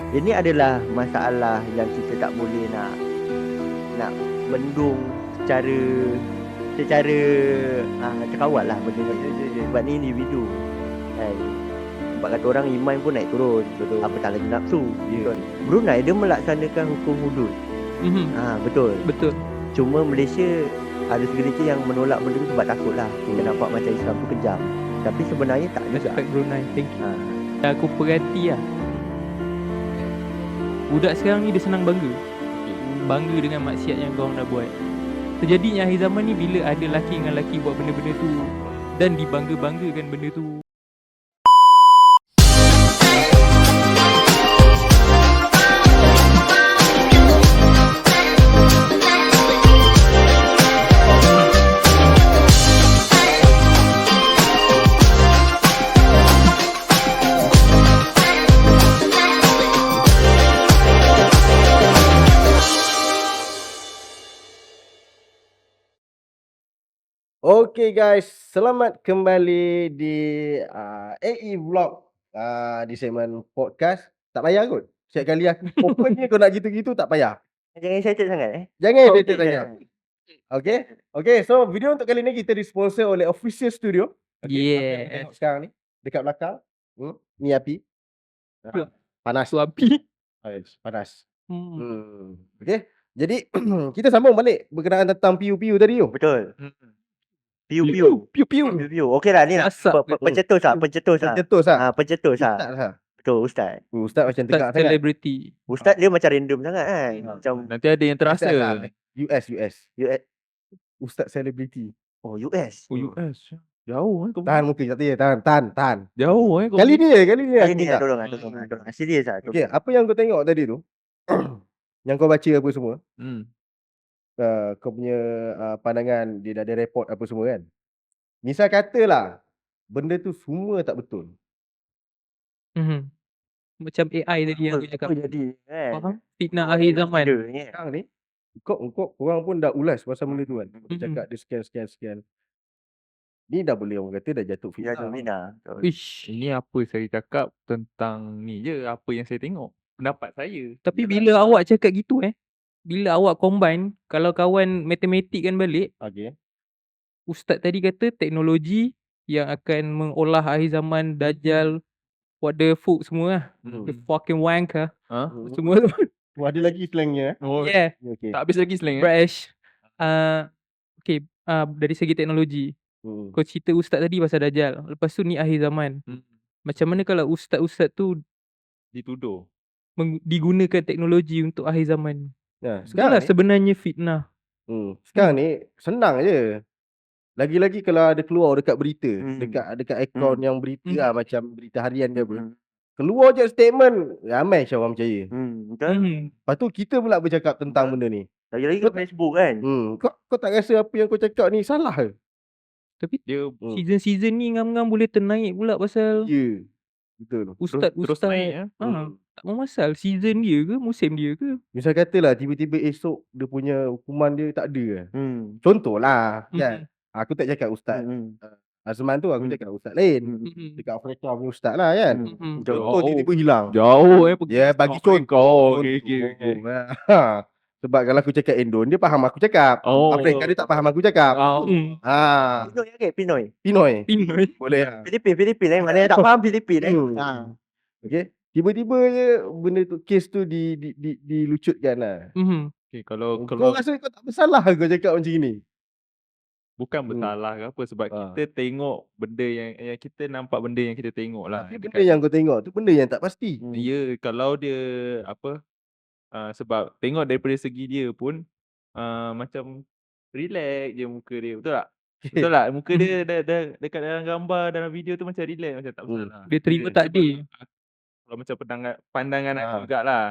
Ini adalah masalah yang kita tak boleh nak bendung secara terkawal lah benda ni. Sebab ni individu kan. Sebab kata orang iman pun naik turun. Betul. Apatah lagi nafsu. Ya. Betul. Brunei dia melaksanakan hukum hudud. Betul. Betul. Cuma Malaysia ada segelintir yang menolak benda tu sebab takut lah. Kita nampak macam Islam tu kejam. Tapi sebenarnya tak juga. Respect Brunei. Thank you. Aku perhati lah, budak sekarang ni dia senang bangga. Bangga dengan maksiat yang korang dah buat. Terjadinya akhir zaman ni bila ada lelaki dengan lelaki buat benda-benda tu dan dibangga-banggakan benda tu. Okay guys, selamat kembali di AE Vlog di segmen podcast. Tak payah kot. Setiap kali aku open ni kau nak gitu-gitu tak payah. Jangan excited sangat Jangan Okay, excited sangat. Okay, so video untuk kali ni kita disponsor oleh Official Studio. Okay, apa yang kita tengok sekarang ni dekat belakang. Ni api. Panas. Su api. Panas. Okay, jadi kita sambung balik berkenaan tentang piu-piu tadi tu. Betul. Piu-piu. Okey lah ni nak pencetus lah. Pencetus lah. Pencetus lah. Ustaz lah. Betul, Ustaz. Ustaz macam tegak sangat. Celebrity. Ustaz dia macam random sangat kan. Macam Nanti ada yang terasa. US. US. Ustaz selebriti. Oh, US. Oh, US. Jauh kau. Tahan muka satu je. Tahan. Jauh kau. Kali ni Kali ni tolong. Serius lah. Okay, apa yang kau tengok tadi tu? Yang kau baca apa semua? Kau punya pandangan dia dah ada report apa semua kan? Misal katalah benda tu semua tak betul. Macam AI tadi yang aku cakap. Jadi kan. Faham? Fitnah akhir zaman. Sekarang ni korang pun dah ulas pasal benda tu kan. Cakap dia sekian. Ni dah boleh orang kata dah jatuh fitnah. Ish. Ini apa saya cakap tentang ni je, apa yang saya tengok. Pendapat saya. Tapi bila awak cakap gitu bila awak combine, kalau kawan matematikkan balik, Okay. Ustaz tadi kata teknologi yang akan mengolah akhir zaman, Dajjal, what the fuck semua lah. The fucking wanker. Semua tu. Ada lagi slangnya. Yeah. Okay. Tak habis lagi slang. Fresh. Okay. Dari segi teknologi. Kau cerita Ustaz tadi pasal Dajjal. Lepas tu ni akhir zaman. Macam mana kalau Ustaz-Ustaz tu Dituduh. digunakan teknologi untuk akhir zaman? Sekarang Itulah sebenarnya fitnah. Sekarang ni senang je. Lagi-lagi kalau ada keluar dekat berita, dekat akaun yang berita lah, macam berita harian ke apa. Keluar je statement, ramai macam orang percaya. Betul. Lepas tu kita pula bercakap tentang benda ni. Lagi-lagi kat Facebook kan. Kau tak rasa apa yang kau cakap ni salah ke? Tapi Dia season-season ni ngam-ngam boleh ternaik pula pasal Ya. Betul. terus naik. Tak masalah season dia ke, musim dia ke. Misal katalah tiba-tiba esok dia punya hukuman dia tak ada ke. Contohlah kan. Aku tak cakap Ustaz Azman tu, aku cakap Ustaz lain. Dekat Afrika punya Ustaz lah kan. Contoh tiba-tiba hilang. Jauh Ya, bagi contoh. Okay. Sebab kalau aku cakap Indon, dia faham aku cakap. Afrika dia tak faham aku cakap. Pinoy. Boleh lah. Filipin mana yang tak faham Filipin Okay. Tiba-tiba je benda tu, kes tu dilucutkan lah. Okay, kalau Kau rasa kau tak bersalah kau cakap macam ni? bukan bersalah ke apa, sebab kita tengok benda yang kita nampak benda yang kita tengok lah. Tapi benda yang kau tengok tu benda yang tak pasti. Ya, kalau dia apa, sebab tengok daripada segi dia pun macam relax je muka dia, betul tak? Betul tak? Muka dia dah dekat dalam gambar, dalam video tu macam relax, macam tak bersalah. Dia terima takdir. Kalau macam pandangan aku jugalah.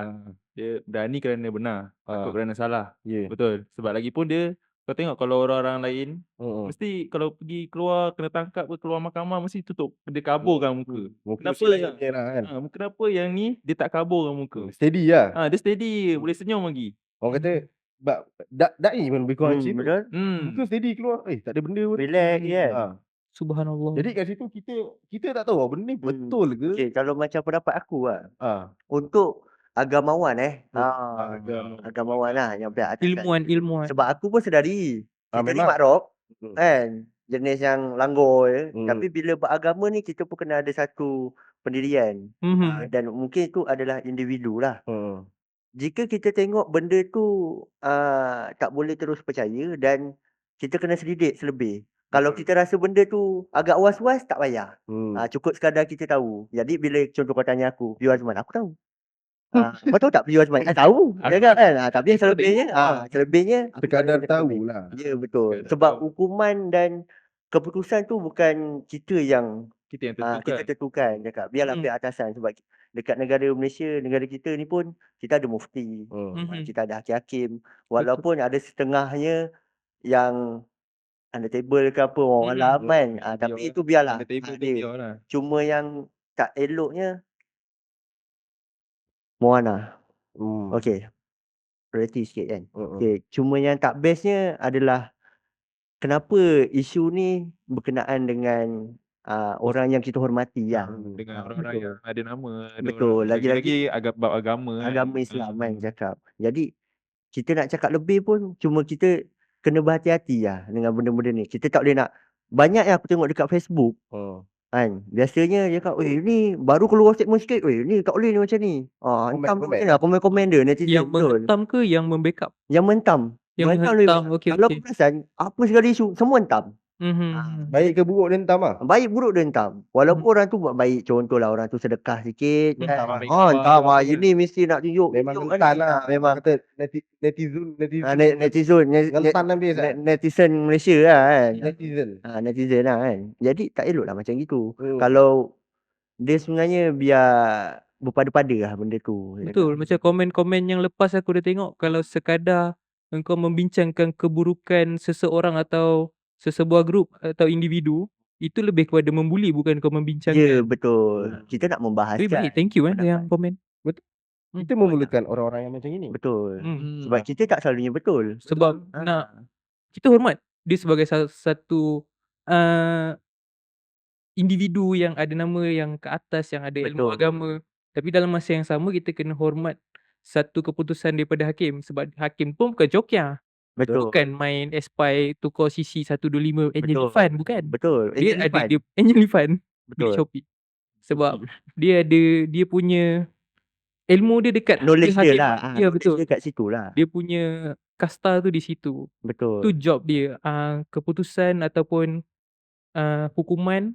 Dia berani kerana benar, takut kerana salah. Betul. Sebab lagi pun dia, kau tengok kalau orang-orang lain mesti kalau pergi keluar kena tangkap ke keluar mahkamah mesti tutup, dia kaburkan muka. Kenapa yang ni dia tak kaburkan muka? Steady lah. Dia steady, boleh senyum lagi. Orang kata da'i pun lebih kurang macam tu. Muka steady keluar, tak ada benda pun. Relax kan. Subhanallah. Jadi kat situ kita tak tahu benda ni betul ke. Okay, kalau macam pendapat aku lah, untuk agamawan Agama. agamawan lah yang pihak atasan. Ilmuwan. Sebab aku pun sedari kita ni Memang. mak rock Hmm. kan, jenis yang langgar je. Hmm. Tapi bila beragama ni kita pun kena ada satu pendirian. Dan mungkin itu adalah individu lah. Jika kita tengok benda tu tak boleh terus percaya dan kita kena selidik selebih. Kalau kita rasa benda tu agak was-was, tak payah. Cukup sekadar kita tahu. Jadi bila contoh kau tanya aku, view Azman, aku tahu. Kau tahu tak view Azman? Tahu. Ya kan? Tapi yang selebihnya aku Sekadar tak tahu lah. Ya, betul. Sebab hukuman dan keputusan tu bukan kita yang Kita yang kita tentukan. Cakap biarlah pihak atasan. Sebab dekat negara Malaysia, negara kita ni pun kita ada mufti, kita ada hakim-hakim. Walaupun ada setengahnya yang under table ke apa orang alam kan. Tapi itu biarlah. Dia. Cuma yang tak eloknya Moana. Okey. Berarti sikit kan. Okey, cuma yang tak bestnya adalah kenapa isu ni berkenaan dengan orang yang kita hormati lah. Dengan orang-orang yang ada nama. Betul. Lagi-lagi bab agama. Agama Islam kan cakap. Jadi kita nak cakap lebih pun cuma kita kena berhati-hati lah dengan benda-benda ni. Kita tak boleh nak. Banyak yang aku tengok dekat Facebook. Kan. Biasanya dia cakap, ni baru keluar statement sikit. Ni tak boleh ni macam ni. Komen-komen dia netizen. Yang menghentam ke yang membackup? Yang mentam. Yang menghentam. Kalau aku perasan, apa segala isu, semua hentam. Baik ke buruk dia hentam lah. Baik buruk dia hentam. Walaupun orang tu buat baik. Contohlah orang tu sedekah sikit. Hentam lah. Hentam lah. Ini mesti nak tunjuk. Memang hentam lah. Memang kata netizen. Netizen Malaysia lah kan. Netizen lah kan. Jadi tak elok lah macam gitu. Kalau dia sebenarnya biar berpada-pada lah benda tu. Betul. Macam komen-komen yang lepas aku dah tengok. Kalau sekadar engkau membincangkan keburukan seseorang atau sesebuah grup atau individu, itu lebih kepada membuli, bukan kau membincangkan. Ya, betul. Kita nak membahas. Baik, thank you yang komen. Betul. Kita memulakan orang-orang yang macam ini. Betul. Sebab kita tak selalunya betul. Sebab kita hormat dia sebagai satu individu yang ada nama yang ke atas, yang ada ilmu agama. Tapi dalam masa yang sama kita kena hormat satu keputusan daripada hakim. Sebab hakim pun bukan jokia. Betul. Bukan main Aspy tukar CC 125 Angel Fund, bukan. Betul. Dia ada dia Angel Fund. Betul. Shopee. Sebab dia ada dia punya ilmu dia dekat knowledge dia lah. Ya, betul. Dia kat situ lah. Dia punya kasta tu di situ. Betul. Tu job dia. Keputusan ataupun hukuman,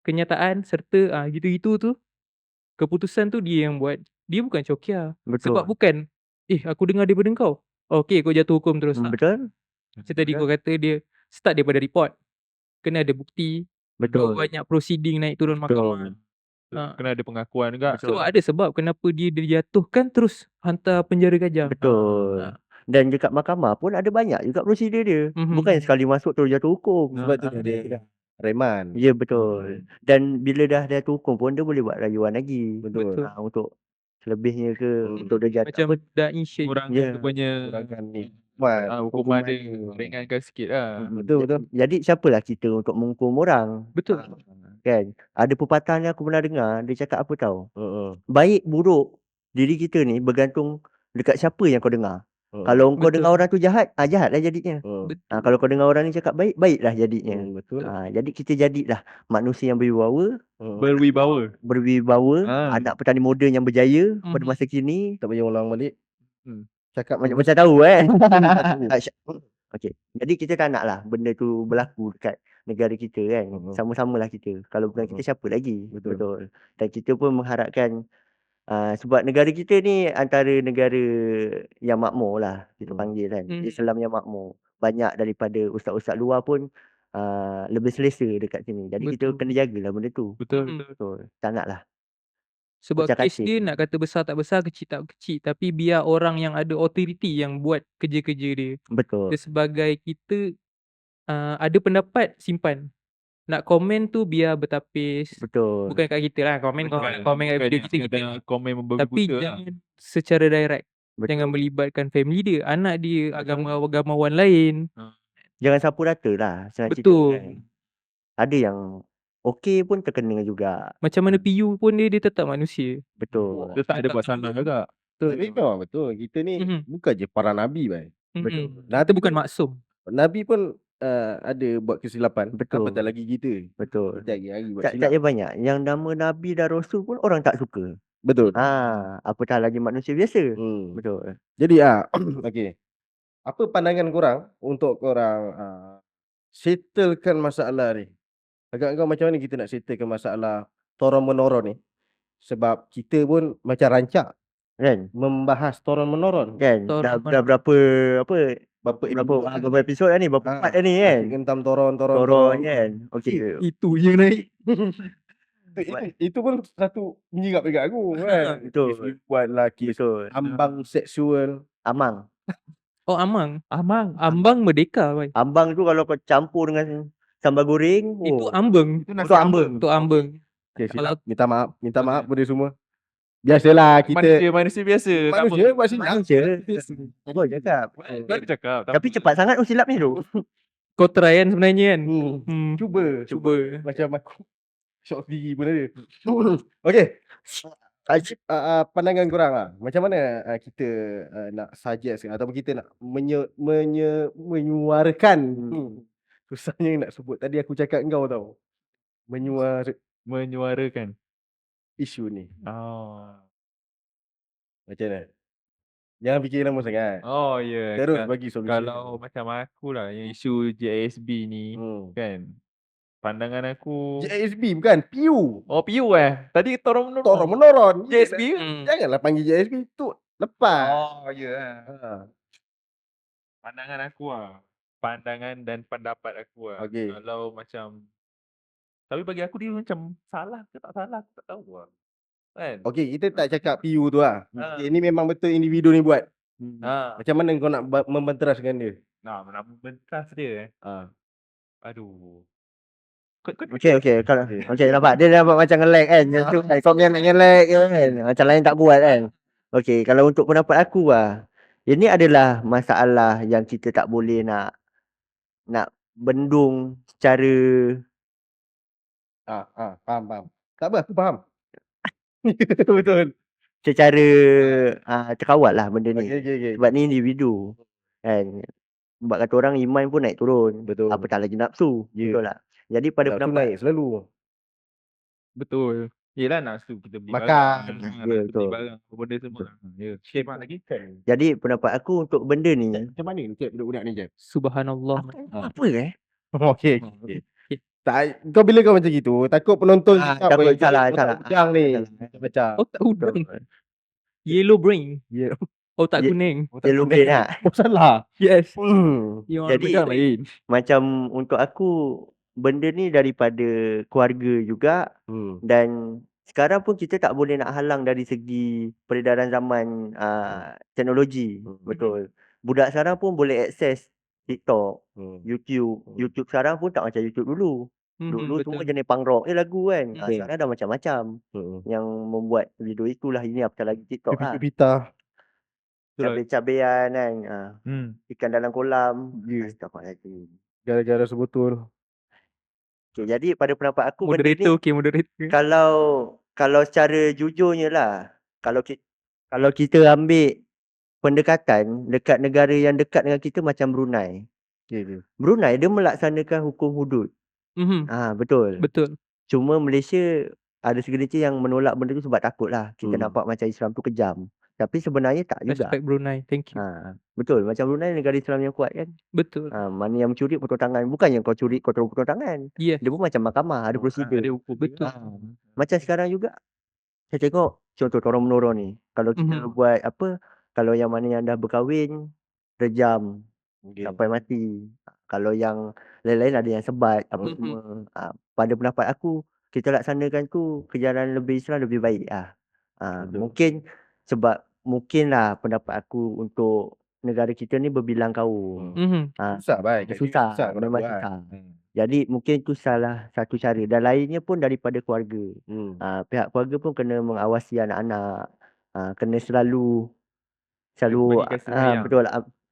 kenyataan serta gitu-gitu tu, keputusan tu dia yang buat. Dia bukan cokia. Betul. Sebab bukan aku dengar daripada kau. Okey, kau jatuh hukum terus. Betul. Macam tadi kau kata dia start daripada report. Kena ada bukti. Betul. Banyak proceeding naik turun mahkamah. Kena ada pengakuan juga. So ada sebab kenapa dia dijatuhkan terus hantar penjara kajang. Betul. Dan dekat mahkamah pun ada banyak juga prosedur dia. Bukan sekali masuk terus jatuh hukum. Sebab tu dia reman. Ya, betul. Dan bila dah jatuh hukum pun dia boleh buat rayuan lagi. Betul. Untuk selebihnya ke untuk dia jatuh. Macam dah initiate. Kurangkan ni. Hukuman dia ringankan sikit lah. Betul. Jadi siapalah kita untuk menghukum orang. Betul. Kan? Ada pepatah yang aku pernah dengar. Dia cakap apa tahu? Baik buruk diri kita ni bergantung dekat siapa yang kau dengar. Kalau kau dengar orang tu jahat, jahatlah jadinya. Kalau kau dengar orang ni cakap baik, baiklah jadinya. Betul. Jadi kita jadilah manusia yang berwibawa. Berwibawa. Anak petani moden yang berjaya pada masa kini. Tak payah ulang balik. Cakap macam tahu kan. Okey. Jadi kita tak naklah benda tu berlaku dekat negara kita kan. Sama-samalah kita. Kalau bukan kita siapa lagi? Betul. Dan kita pun mengharapkan sebab negara kita ni antara negara yang makmur lah kita panggil kan. Islam yang makmur. Banyak daripada ustaz-ustaz luar pun lebih selesa dekat sini. Jadi kita kena jagalah benda tu. Betul. Tak naklah. Sebab kes dia nak kata besar tak besar, kecil tak kecil. Tapi biar orang yang ada authority yang buat kerja-kerja dia. Betul. Dia sebagai kita ada pendapat, simpan. Nak komen tu biar bertapis. Betul. Bukan kat kita lah. Komen kat video kita. Komen tapi jangan secara direct. Jangan melibatkan family dia, anak dia, agamawan lain. Jangan sapu rata lah. Betul. Ada yang okey pun terkena juga. Macam mana PU pun dia tetap manusia. Betul. Dia tak ada buat salah juga. Betul. Memang betul. Kita ni bukan je para nabi, bhai. Betul. Kita bukan maksum. Nabi pun ada buat kesilapan. Betul. Apatah lagi kita. Betul. Kita hari-hari buat Tak silap. tak banyak yang nama nabi dan rasul pun orang tak suka. Betul. Apatah lagi manusia biasa. Betul. Jadi okey. Apa pandangan korang untuk korang settlekan masalah ni? Agak kau macam mana kita nak settlekan masalah toron-meneron ni? Sebab kita pun macam rancak Kan? membahas toron-meneron. Kan? Dah berapa episod dah ni? Berapa part dah ni kan? Tentang toron kan? Okey. Itu je naik. Itu pun satu menyerap dekat aku kan. Betul. Buat lelaki ambang seksual. Amang. Oh, Amang. Ambang merdeka, bhai. Ambang tu kalau kau campur dengan sambal goreng, Itu ambeng. Itu ambeng. Itu ambeng. Okay, silap. Minta maaf pada semua. Biasalah kita Manusia biasa. manusia buat silap. Kau cakap. Baru cakap. Tapi cepat sangat kau silap ni tu. Kau try kan sebenarnya kan? Cuba. Macam aku shock sendiri pun ada. Okey. Pandangan korang lah. Macam mana kita nak suggest ataupun kita nak menyuarakan. Susahnya nak sebut. Tadi aku cakap kau tahu. Menyuarakan isu ni. Macam mana? Jangan fikir lama sangat. Oh ya. Terus bagi solusi. Kalau macam aku lah, yang isu JSB ni kan, pandangan aku JSB bukan PU. Oh PU tadi toron-meneron. JSB Janganlah panggil JSB tu lepas. Oh ya. Pandangan aku pandangan dan pendapat aku Okey. Kalau macam, tapi bagi aku dia macam salah ke tak salah aku tak tahu kan. Okey, kita tak cakap PU tu lah. Ini memang betul individu ni buat. Macam mana kau nak membenteraskan dia? Nak membentas dia aduh. Okey. Kalau nampak dia nampak macam nge-lag kan. Kau yang nak nge-lag kan. Macam lain tak buat kan. Okey, kalau untuk pendapat aku ini adalah masalah yang kita tak boleh nak bendung secara Faham. Tak apa, aku faham. Betul. Secara terkawal lah benda ni. Okay. Sebab ni individu kan. Sebab kata orang iman pun naik turun. Betul. Apatah lagi nafsu. Betul tak? Jadi pada nafsu pendapat naik selalu. Betul. Yelah nafsu kita beli makan. Barang, betul. Beli barang, benda semua. Ya. Sikit lagi. Jadi pendapat aku untuk benda ni. Macam mana ni budak-budak ni je? Subhanallah. Apa Okey. Tak, kau bila kau macam gitu, takut penonton takut salah. Udang ni. Macam. Oh, tak udang. Yellow brain. Oh, tak kuning. Yellow brain lah. Oh, salah. Yes. Jadi macam untuk aku benda ni daripada keluarga juga dan sekarang pun kita tak boleh nak halang dari segi peredaran zaman teknologi. Betul. Budak sekarang pun boleh akses TikTok, YouTube sekarang pun tak macam YouTube dulu. Dulu betul. semua jenis punk rock lagu kan. Sekarang dah macam-macam yang membuat video itulah. Ini apatah lagi TikTok lah. Pita. Cabai-cabean kan. Ikan dalam kolam. Astagfirullahaladzim. Gara-gara sebutul. Okay, jadi pada pendapat aku Moderator moderator. Kalau secara jujurnya lah, kalau kita ambil pendekatan dekat negara yang dekat dengan kita macam Brunei. Brunei dia melaksanakan hukum hudud. Betul. Cuma Malaysia ada segelintir yang menolak benda tu sebab takut lah. Kita nampak macam Islam tu kejam. Tapi sebenarnya tak juga. Respect Brunei. Thank you. Betul. Macam Brunei negara Islam yang kuat kan. Betul. Mana yang mencuri potong tangan. Bukan yang kau curi kau terus potong tangan. Yes. Dia pun macam mahkamah. Ada prosedur. Ada hukum. Betul. Macam sekarang juga. Saya tengok contoh toron-meneron ni. Kalau kita buat apa. Kalau yang mana yang dah berkahwin. Rejam. Sampai mati. Kalau yang lain-lain ada yang sebat. Apa semua. Pada pendapat aku. Kita laksanakan tu. Kejaran lebih Islam lebih baik lah. Mungkin. Sebab mungkinlah pendapat aku untuk negara kita ni berbilang kaum. Susah baik. Susah. Memang susah. Jadi mungkin tu salah satu cara. Dan lainnya pun daripada keluarga. Pihak keluarga pun kena mengawasi anak-anak. Kena selalu betul.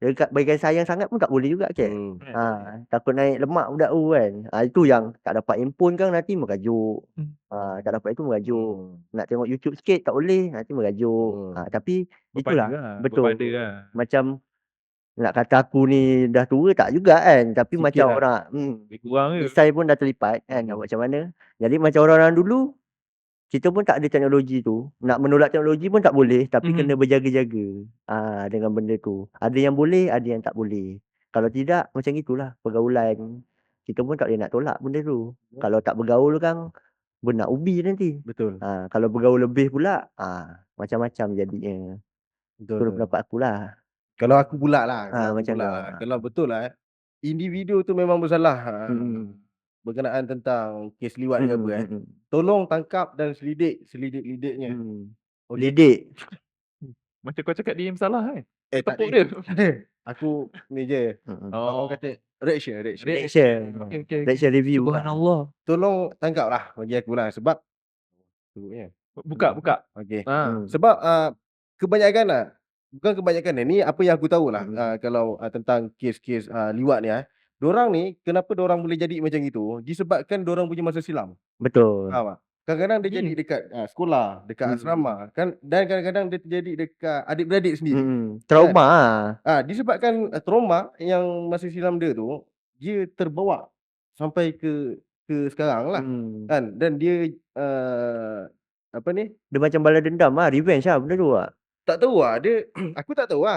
Dekat bahagian sayang sangat pun tak boleh juga chat. Takut naik lemak budak tu kan. Itu yang tak dapat handphone kan nanti merajuk. Tak dapat itu merajuk. Nak tengok YouTube sikit tak boleh, nanti merajuk. Tapi itulah, betul. Macam nak kata aku ni dah tua tak juga kan. Tapi Sikit macam lah. orang Kurang ke? Isai pun dah terlipat kan, nak buat macam mana. Jadi macam orang-orang dulu, kita pun tak ada teknologi tu. Nak menolak teknologi pun tak boleh, tapi kena berjaga-jaga dengan benda tu. Ada yang boleh, ada yang tak boleh. Kalau tidak, macam itulah pergaulan. Kita pun tak boleh nak tolak benda tu. Kalau tak bergaul kan, benak ubi nanti. Betul. Kalau bergaul lebih pula, macam-macam jadinya. Itu Betul. pendapat aku lah. Kalau aku pula lah. Macam tu. Kalau betul lah. Individu tu memang bersalah. Berkenaan tentang kes liwat ke apa tolong tangkap dan selidik-lidiknya. Lidik. Macam kau cakap dia yang bersalah kan? Tak Tepuk ada. dia. Aku ni je. Orang kata reaction. Reaction review. Subhanallah. Tolong tangkap lah bagi aku lah. Sebab Buka. okay. Sebab kebanyakan lah. Bukan kebanyakan ni apa yang aku tahu lah. Kalau tentang kes-kes liwat ni dorang ni kenapa dorang boleh jadi macam itu disebabkan dorang punya masa silam. Betul. Faham tak? Kadang-kadang dia jadi dekat sekolah, dekat asrama kan, dan kadang-kadang dia terjadi dekat adik-beradik sendiri. Trauma disebabkan trauma yang masa silam dia tu, dia terbawa sampai ke sekarang lah. Kan, dan dia apa ni? Dia macam balas dendam revenge benda tu Tak tahu dia aku tak tahu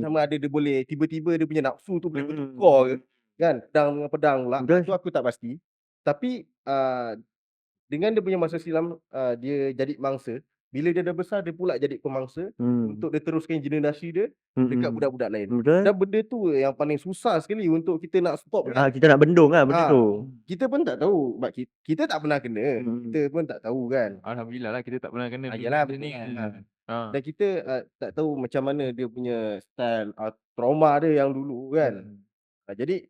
sama ada dia boleh tiba-tiba dia punya nafsu tu boleh bertukar ke kan, pedang dengan pedang pula. Tu aku tak pasti. Tapi dengan dia punya masa silam dia jadi mangsa, bila dia dah besar dia pula jadi pemangsa untuk dia teruskan generasi dia dekat budak-budak lain. Dan benda tu yang paling susah sekali untuk kita nak stop kan. Kita nak bendung benda tu. Kita pun tak tahu, kita tak pernah kena. Kita pun tak tahu kan. Alhamdulillah lah kita tak pernah kena. Yalah ni kan. Dan kita tak tahu macam mana dia punya style trauma dia yang dulu kan. Jadi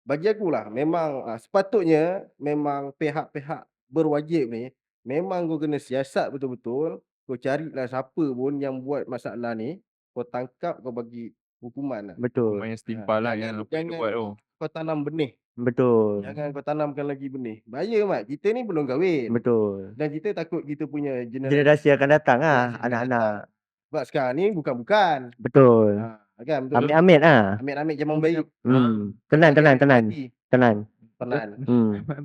bagi aku lah memang sepatutnya memang pihak-pihak berwajib ni memang kau kena siasat betul-betul. Kau carilah siapa pun yang buat masalah ni, kau tangkap, kau bagi hukuman lah. Betul. Hukuman yang setimpal lah yang jangan buat tu. Kau tanam benih. Betul. Jangan kau tanamkan lagi benih. Bahaya mat, kita ni belum kahwin. Betul. Dan kita takut kita punya generasi akan datang anak-anak. Sebab sekarang ni bukan-bukan. Betul. Kan, betul. Amit-amit Amit-amit zaman baik. Tenang.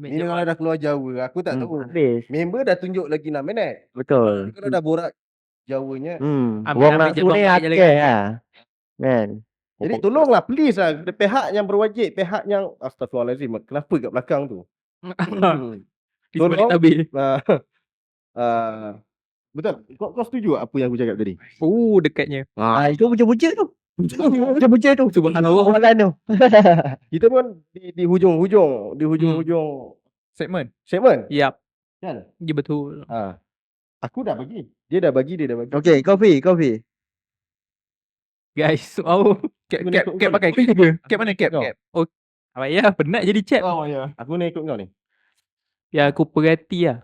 Ini kalau dah keluar Jawa, aku tak tahu. Member dah tunjuk lagi 6 minit. Betul. Kalau dah borak Jawanya. Orang nak boleh kan. Jadi tolonglah please lah pihak yang berwajib, pihak yang astagfirullahalazim, kenapa kat belakang tu? Tolong habis. Betul. Kau setuju apa yang aku cakap tadi? Dekatnya. Itu buca-buca tu. Buca-buca tu. Subhanallah. Amalan tu. Kita pun di hujung Segmen. Yap. Kan? Ya betul. Aku dah bagi. Dia dah bagi. Okey, coffee. Guys, cap pakai. Cap mana cap? Oh, ya, penat jadi cap. Ya. Aku nak ikut kau ni. Ya, aku perhati lah.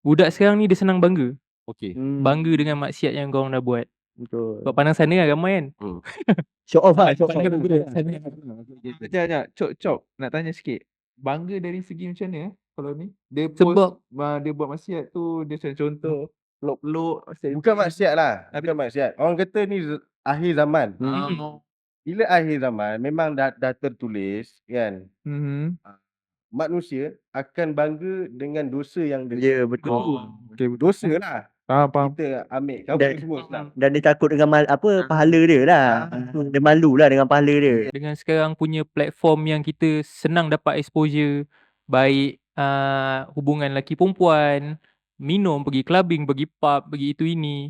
Budak sekarang ni dia senang bangga. Okey. Bangga dengan maksiat yang korang dah buat. Betul. Sebab pandang sana kan ramai kan. Show off Cok. Nak tanya sikit. Bangga dari segi macam mana kalau ni? Dia Sebab dia buat maksiat tu, dia contoh peluk-peluk. Bukan maksiat lah. Bukan maksiat. Orang kata ni akhir zaman. Bila akhir zaman memang dah tertulis kan. Manusia akan bangga dengan dosa yang dia. Ya, betul. Dosa lah. Faham. Kita ambil cover semua. Dan dia takut dengan pahala dia lah. Dia malu lah dengan pahala dia. dengan sekarang punya platform yang kita senang dapat exposure, baik hubungan lelaki perempuan, minum, pergi clubbing, pergi pub, pergi itu ini.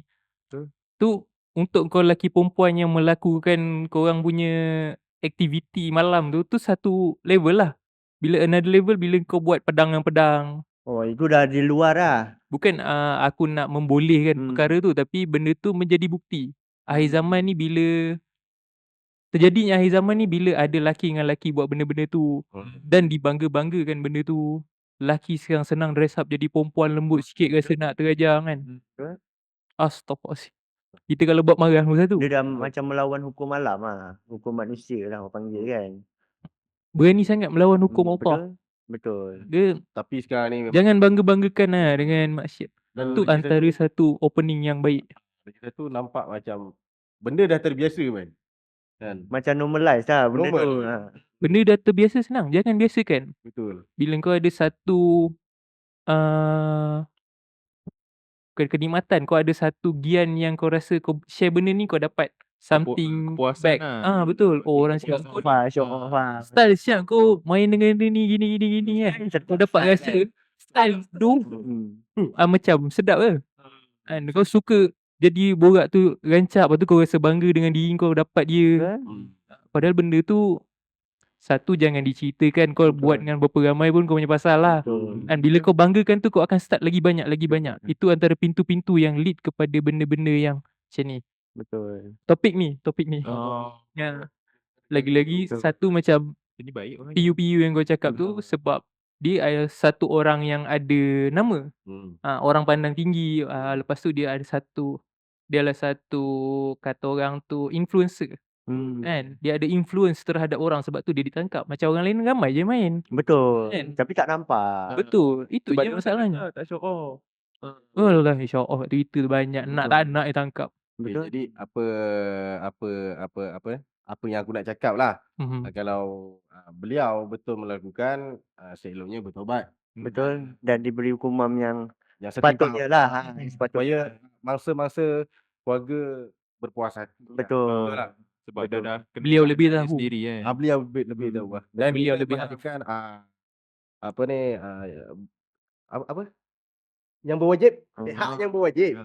Tu untuk kau lelaki perempuan yang melakukan korang punya aktiviti malam tu satu level lah. Bila another level bila kau buat pedang dengan pedang. Oh, itu dah di luar lah. Bukan aku nak membolehkan perkara tu, tapi benda tu menjadi bukti. Akhir zaman ni bila terjadinya akhir zaman ni bila ada lelaki dengan lelaki buat benda-benda tu dan dibangga-banggakan benda tu. Lelaki sekarang senang dress up jadi perempuan lembut sikit rasa nak terajang kan. Astaghfirullahaladzim. Kita kalau buat marah pun satu. Dia dah macam melawan hukum alam lah. Hukum manusia lah orang panggil kan. Berani sangat melawan hukum Allah. Betul. Dia Tapi sekarang ni memang jangan bangga-banggakan lah dengan maksiat. dan Itu antara satu opening yang baik. kita tu nampak macam benda dah terbiasa kan. Kan? Macam normalize lah benda Normal. tu. Benda dah terbiasa senang. Jangan biasakan. Betul. Bila kau ada satu kenikmatan, kau ada satu gian yang kau rasa kau share benda ni, kau dapat something kepuasan back. lah. Betul. Oh, orang cakap kau Show off. style siap kau main dengan dia ni gini kan. Kau dapat rasa style tu macam sedap ke. Kan kau suka jadi borak tu rancak, lepas tu kau rasa bangga dengan diri kau dapat dia. Padahal benda tu satu jangan diceritakan, kau buat dengan berapa ramai pun kau punya pasal lah. Dan bila kau banggakan tu, kau akan start lagi banyak. Itu antara pintu-pintu yang lead kepada benda-benda yang macam ni. Betul. Topik ni. Ya. Lagi-lagi satu macam Ini baik orang. PU yang kau cakap tu, sebab dia ada satu orang yang ada nama. Orang pandang tinggi. Lepas tu dia adalah satu kata orang tu influencer. Kan? Dia ada influence terhadap orang, sebab tu dia ditangkap. Macam orang lain ramai je main. Betul. Kan? Tapi tak nampak. Betul. Itu Sebab je dia masalahnya. tak show off. Alah, insya-Allah kat Twitter banyak. Nak tak nak ditangkap. Betul. Jadi apa yang aku nak cakap lah. Kalau beliau betul melakukan, seeloknya bertobat. Betul. Dan diberi hukuman yang Setimpal. sepatutnya lah. Supaya mangsa-mangsa keluarga berpuas hati. Betul. lah. Sebab dia dah kena Beliau lebih tahu. sendiri kan. Beliau lebih tahu lah. Dan Beliau kita lebih perhatikan apa yang berwajib, hak yang berwajib.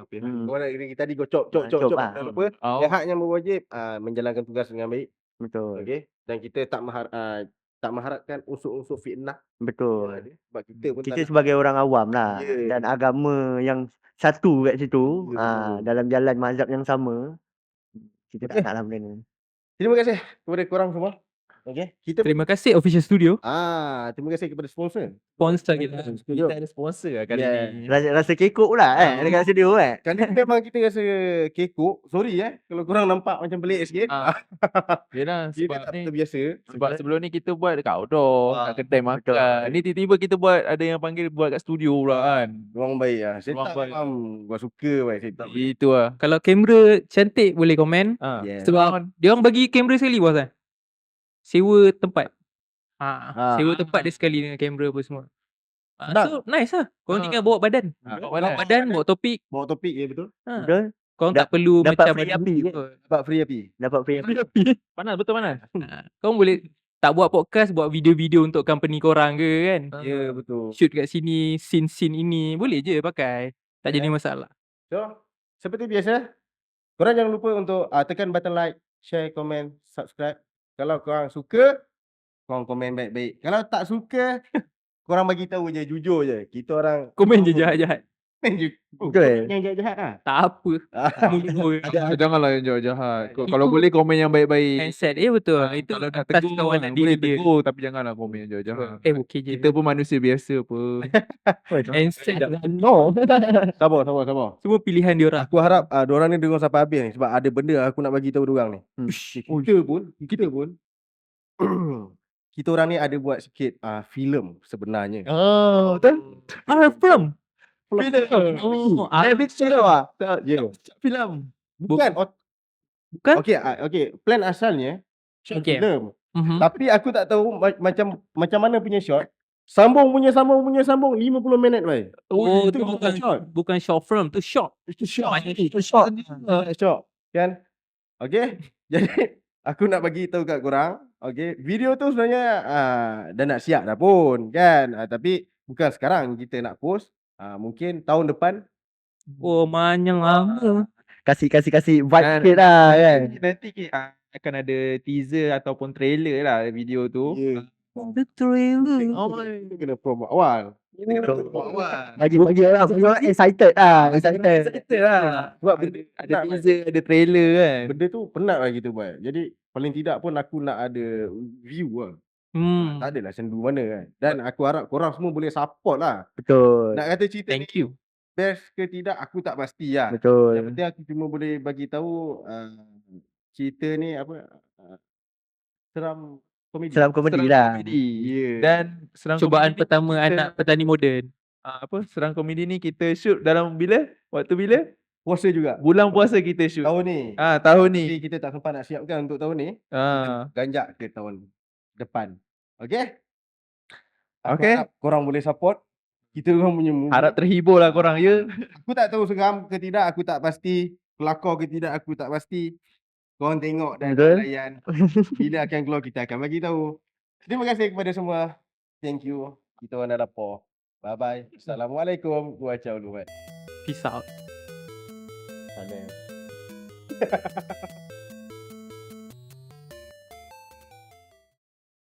Orang kita tadi cop lah. apa? Yang hak yang berwajib menjalankan tugas dengan baik. Betul. Okey. Dan kita tak mengharapkan unsur-unsur fitnah. Betul. Sebab kita pun Kita sebagai orang awam lah. Ya. Dan agama yang satu kat situ. Ya, Dalam jalan mazhab yang sama. Kita tak Okey. nak lah benda ni. Terima kasih kepada korang semua. Okey. Kita Terima kasih Official Studio. terima kasih kepada sponsor. Sponsor kita. Kita ada sponsor lah kali ni. Rasa kekok pula dekat studio Kan memang kita rasa kekok. Sorry kalau korang nampak macam pelik sikit. Yelah, Kita sebab tak ni terbiasa. sebab sebelum ni kita buat dekat outdoor, kat kedai makan. Ni tiba-tiba kita buat, ada yang panggil buat kat studio pula kan. Ruang baik lah. Saya Ruang tak baik. faham. Gua suka setup. Itu lah. Kalau kamera cantik boleh komen. Yeah. Sebab dia orang bagi kamera sekali bos kan. Sewa tempat. Sewa tempat dia sekali dengan kamera apa semua. So nice lah. Korang tinggal bawa badan. Bawa badan, bawa topik. Bawa topik betul. Betul. Korang tak perlu dapat macam free ada api bukti ke? apa. Dapat free api. Dapat free Panas, betul panas. Korang boleh tak buat podcast, buat video-video untuk company korang ke kan. Ya betul. Shoot kat sini, scene ini. Boleh je pakai. Tak jadi masalah. So, seperti biasa, korang jangan lupa untuk tekan button like, share, komen, subscribe. Kalau korang suka, korang komen baik-baik. Kalau tak suka, korang bagi tahu je, jujur je. Kita orang Komen je jahat-jahat. Betul. yang jahat-jahat lah. Tak apa. Janganlah yang jahat-jahat. Kalau boleh komen yang baik-baik. Handset betul. Itu Kalau dah atas tegur, kawanan boleh diri dia. tegur, tapi janganlah komen yang jahat-jahat. Okey je. Kita pun manusia biasa apa. Handset no. Sabar. Semua pilihan dia orang. Aku harap diorang ni dengar sampai habis ni. Sebab ada benda aku nak bagi tahu diorang ni. Kita pun kita orang ni ada buat sikit filem sebenarnya. Oh, betul. Film. Oh, Netflix channel lah. Ya. Film. Bukan. Bukan? Okey. Plan asalnya short Okey. film. Tapi aku tak tahu macam mana punya shot. Sambung 50 minit baik. Oh, itu tu short. bukan short film, tu short. Itu short. Short. Kan? Okey. Jadi aku nak bagi tahu kat korang, okey, video tu sebenarnya dah nak siap dah pun kan. Tapi bukan sekarang kita nak post. Mungkin tahun depan. Oh, manjang lama. Kasih vibe sikit lah kan. Nanti akan ada teaser ataupun trailer lah video tu. The trailer. Kita kena promote awal. Bagi orang excited lah. Excited lah. Sebab Ada teaser, ada trailer kan. benda tu penat lah kita buat. Jadi paling tidak pun aku nak ada view lah. Tak adalah sendu mana kan. Dan aku harap korang semua boleh support lah. Betul. Nak kata cerita Thank you. best ke tidak aku tak pasti lah. Yang Betul. penting aku cuma boleh bagi tahu cerita ni apa seram komedi. Seram komedi Serang lah. komedi. Yeah. Dan serang Cubaan komedi ni pertama kita, anak petani moden. serang komedi ni kita shoot dalam bila? Waktu bila? Puasa juga. Bulan puasa kita shoot. Tahun ni. Tahun ni. Tapi kita tak sempat nak siapkan untuk tahun ni. Kita ganjak ke tahun depan. Okay? Aku Okay. harap korang boleh support. Kita orang punya movie. Harap terhibur lah korang ya. Aku tak tahu seram ke tidak, aku tak pasti. Kelakar ke tidak, aku tak pasti. Korang tengok dan Betul. layan. Bila akan keluar, kita akan bagi tahu. Terima kasih kepada semua. Thank you. Kita orang dah lapar. Bye-bye. Assalamualaikum. Gua Acau Luat. Peace out. Sana.